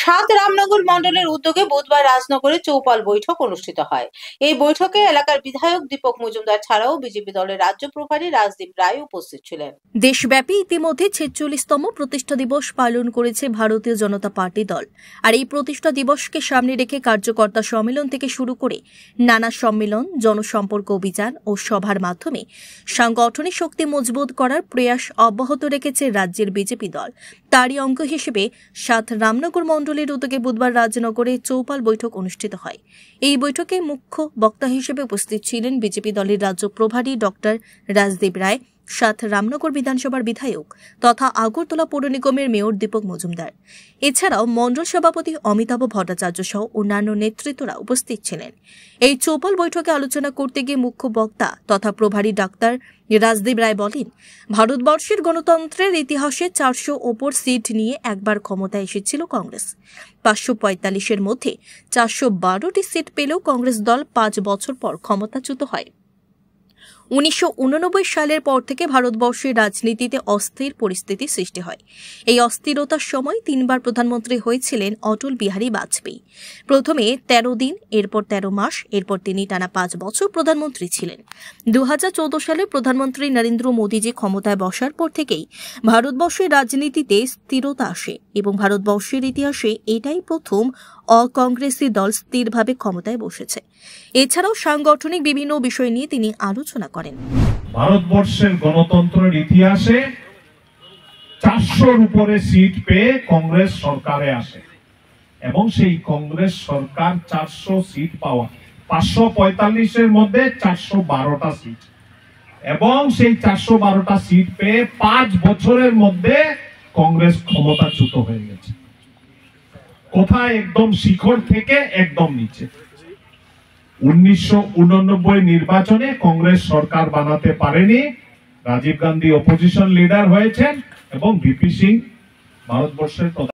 সাত রামনগর মন্ডলের উদ্যোগে বুধবার রাজনগরে চৌপাল বৈঠক অনুষ্ঠিত হয়। এই বৈঠকে এলাকার বিধায়ক দীপক মজুমদার ছাড়াও বিজেপি দলের রাজ্য প্রভারী রাজদীপ রায় উপস্থিত ছিলেন। দেশব্যাপী ইতিমধ্যে ৪৬তম প্রতিষ্ঠা দিবস পালন করেছে ভারতীয় জনতা পার্টি দল। আর এই প্রতিষ্ঠা দিবসকে সামনে রেখে কার্যকর্তা সম্মেলন থেকে শুরু করে নানা সম্মেলন, জনসম্পর্ক অভিযান ও সভার মাধ্যমে সাংগঠনিক শক্তি মজবুত করার প্রয়াস অব্যাহত রেখেছে রাজ্যের বিজেপি দল। তারই অঙ্গ হিসেবে সাত রামনগর মন্ডলের উদ্যোগে বুধবার রাজনগরে চৌপাল বৈঠক অনুষ্ঠিত হয়। এই বৈঠকে মুখ্য বক্তা হিসেবে উপস্থিত ছিলেন বিজেপি দলের রাজ্য প্রভারী ডক্টর রাজদীপ রায়, সাত রামনগর বিধানসভার বিধায়ক তথা আগরতলা পৌর নিগমের মেয়র দীপক মজুমদার। এছাড়াও মণ্ডল সভাপতি অমিতাভ ভট্টাচার্য সহ অন্যান্য নেতৃত্বরা উপস্থিত ছিলেন। এই চৌপাল বৈঠকে আলোচনা করতে গিয়ে মুখ্য বক্তা তথা প্রভারী ডাক্তার রাজদীপ রায় বলেন, ভারতবর্ষের গণতন্ত্রের ইতিহাসে ৪০০ ওপর সিট নিয়ে একবার ক্ষমতায় এসেছিল কংগ্রেস। ৫৪৫-এর মধ্যে ৪১২টি সিট পেলেও কংগ্রেস দল ৫ বছর পর ক্ষমতাচ্যুত হয়। ১৯৮৯ সালের পর থেকে ভারতবর্ষের রাজনীতিতে অস্থির পরিস্থিতি সৃষ্টি হয়। এই অস্থিরতার সময় ৩বার প্রধানমন্ত্রী হয়েছিলেন অটল বিহারী বাজপেয়ী। প্রথমে ১৩ দিন, এরপর ১৩ মাস, এরপর তিনি টানা ৫ বছর প্রধানমন্ত্রী ছিলেন। ২০১৪ সালে প্রধানমন্ত্রী নরেন্দ্র মোদীজি ক্ষমতায় বসার পর থেকেই ভারতবর্ষের রাজনীতিতে স্থিরতা আসে এবং ভারতবর্ষের ইতিহাসে এটাই প্রথম অকংগ্রেসি দল স্থিরভাবে ক্ষমতায় বসেছে। এছাড়াও সাংগঠনিক বিভিন্ন বিষয় নিয়ে তিনি আলোচনা করেন। ভারতবর্ষের গণতন্ত্রের ইতিহাসে ৪০০-র উপরে সিট পেয়ে কংগ্রেস সরকারে আসে এবং সেই কংগ্রেস সরকার ৪০০ সিট পাওয়া, ৫৪৫-এর মধ্যে ৪১২টা সিট, এবং সেই ৪১২টা সিট পেয়ে ৫ বছরের মধ্যে কংগ্রেস ক্ষমতাচ্যুত হয়ে গেছে। কোথায়? একদম শিখর থেকে একদম নিচে। ১৯৮৯ নির্বাচনে কংগ্রেস সরকার বানাতে পারেনি, রাজীব গান্ধী অপোজিশন লিডার হয়েছেন এবং ভিপি সিং ভারতবর্ষের